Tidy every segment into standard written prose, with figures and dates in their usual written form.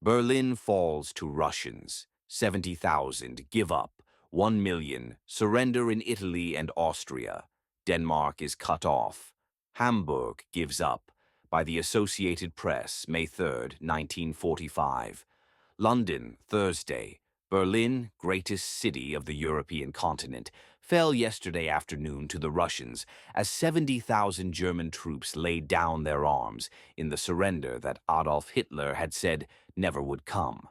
Berlin falls to Russians. 70,000 give up. 1 million surrender in Italy and Austria. Denmark is cut off. Hamburg gives up. By the Associated Press, May 3, 1945. London, Thursday. Berlin, greatest city of the European continent, fell yesterday afternoon to the Russians as 70,000 German troops laid down their arms in the surrender that Adolf Hitler had said never would come.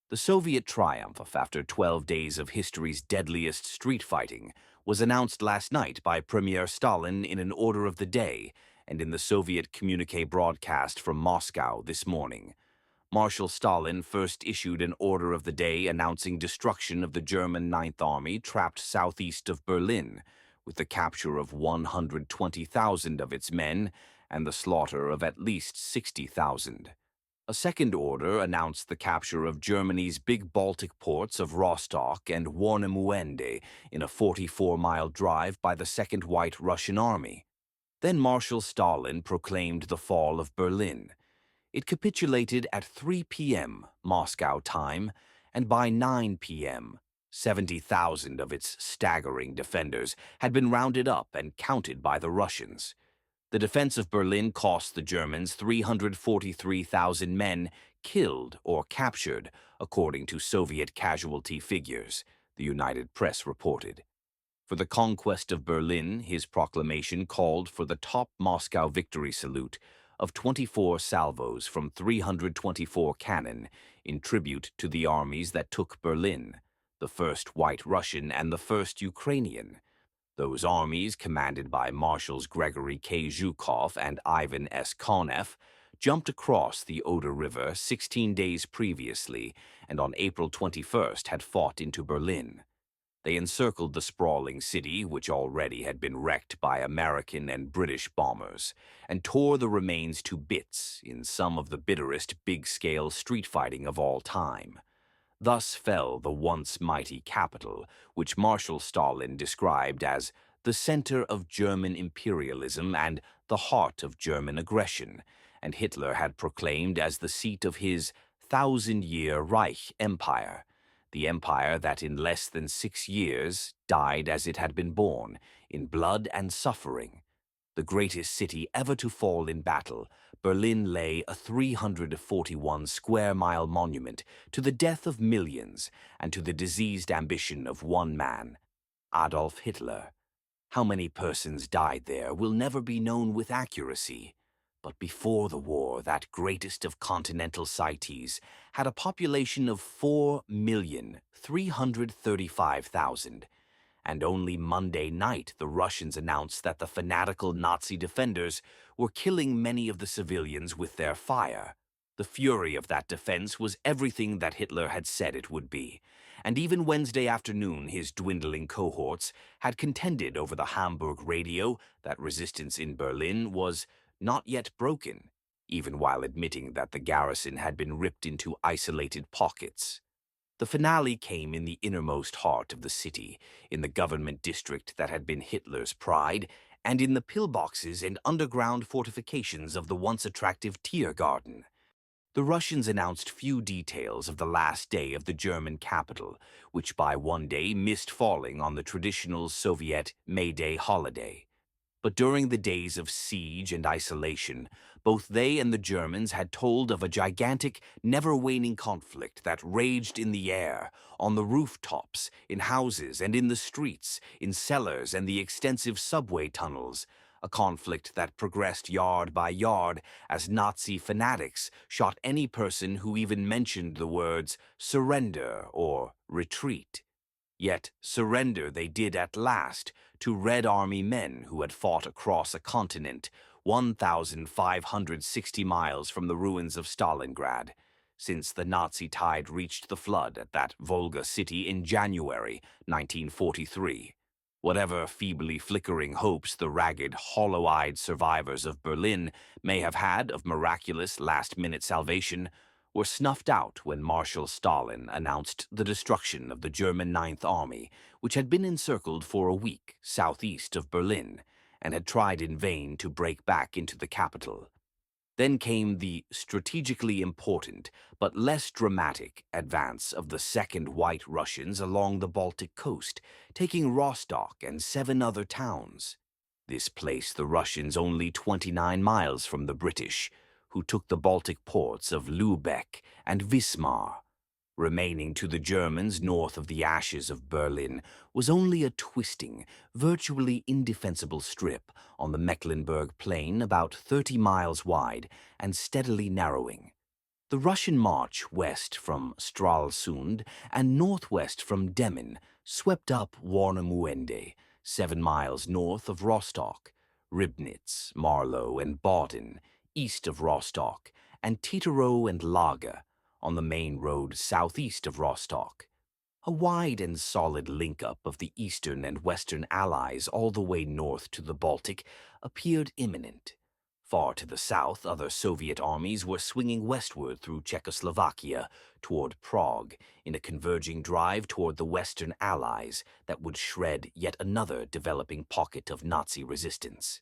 The Soviet triumph, after 12 days of history's deadliest street fighting, was announced last night by Premier Stalin in an order of the day and in the Soviet communique broadcast from Moscow this morning. Marshal Stalin first issued an order of the day announcing destruction of the German Ninth Army trapped southeast of Berlin, with the capture of 120,000 of its men and the slaughter of at least 60,000. A second order announced the capture of Germany's big Baltic ports of Rostock and Warnemünde in a 44-mile drive by the Second White Russian Army. Then Marshal Stalin proclaimed the fall of Berlin. It capitulated at 3 p.m. Moscow time, and by 9 p.m., 70,000 of its staggering defenders had been rounded up and counted by the Russians. The defense of Berlin cost the Germans 343,000 men killed or captured, according to Soviet casualty figures, the United Press reported. For the conquest of Berlin, his proclamation called for the top Moscow victory salute of 24 salvos from 324 cannon in tribute to the armies that took Berlin, the first White Russian and the first Ukrainian. Those armies, commanded by Marshals Gregory K. Zhukov and Ivan S. Konev, jumped across the Oder River 16 days previously and on April 21st had fought into Berlin. They encircled the sprawling city, which already had been wrecked by American and British bombers, and tore the remains to bits in some of the bitterest big-scale street fighting of all time. Thus fell the once mighty capital, which Marshal Stalin described as the center of German imperialism and the heart of German aggression, and Hitler had proclaimed as the seat of his 1,000-year Reich Empire, the empire that in less than 6 years died as it had been born, in blood and suffering. The greatest city ever to fall in battle, Berlin lay a 341-square-mile monument to the death of millions and to the diseased ambition of one man, Adolf Hitler. How many persons died there will never be known with accuracy. But before the war, that greatest of continental cities had a population of 4,335,000. And only Monday night the Russians announced that the fanatical Nazi defenders were killing many of the civilians with their fire. The fury of that defense was everything that Hitler had said it would be, and even Wednesday afternoon his dwindling cohorts had contended over the Hamburg radio that resistance in Berlin was not yet broken, even while admitting that the garrison had been ripped into isolated pockets. The finale came in the innermost heart of the city, in the government district that had been Hitler's pride, and in the pillboxes and underground fortifications of the once attractive Tiergarten. The Russians announced few details of the last day of the German capital, which by one day missed falling on the traditional Soviet May Day holiday. But during the days of siege and isolation, both they and the Germans had told of a gigantic, never-waning conflict that raged in the air, on the rooftops, in houses and in the streets, in cellars and the extensive subway tunnels, a conflict that progressed yard by yard as Nazi fanatics shot any person who even mentioned the words surrender or retreat. Yet surrender they did at last to Red Army men who had fought across a continent 1,560 miles from the ruins of Stalingrad, since the Nazi tide reached the flood at that Volga city in January 1943. Whatever feebly flickering hopes the ragged, hollow-eyed survivors of Berlin may have had of miraculous last-minute salvation were snuffed out when Marshal Stalin announced the destruction of the German Ninth Army, which had been encircled for a week southeast of Berlin and had tried in vain to break back into the capital. Then came the strategically important but less dramatic advance of the Second White Russians along the Baltic coast, taking Rostock and 7 other towns. This placed the Russians only 29 miles from the British, who took the Baltic ports of Lübeck and Wismar. Remaining to the Germans north of the ashes of Berlin was only a twisting, virtually indefensible strip on the Mecklenburg Plain about 30 miles wide and steadily narrowing. The Russian march west from Stralsund and northwest from Demmin swept up Warnemünde, 7 miles north of Rostock, Ribnitz, Marlow, and Baden, east of Rostock, and Teterow and Lager, on the main road southeast of Rostock. A wide and solid link-up of the Eastern and Western Allies all the way north to the Baltic appeared imminent. Far to the south, other Soviet armies were swinging westward through Czechoslovakia toward Prague in a converging drive toward the Western Allies that would shred yet another developing pocket of Nazi resistance.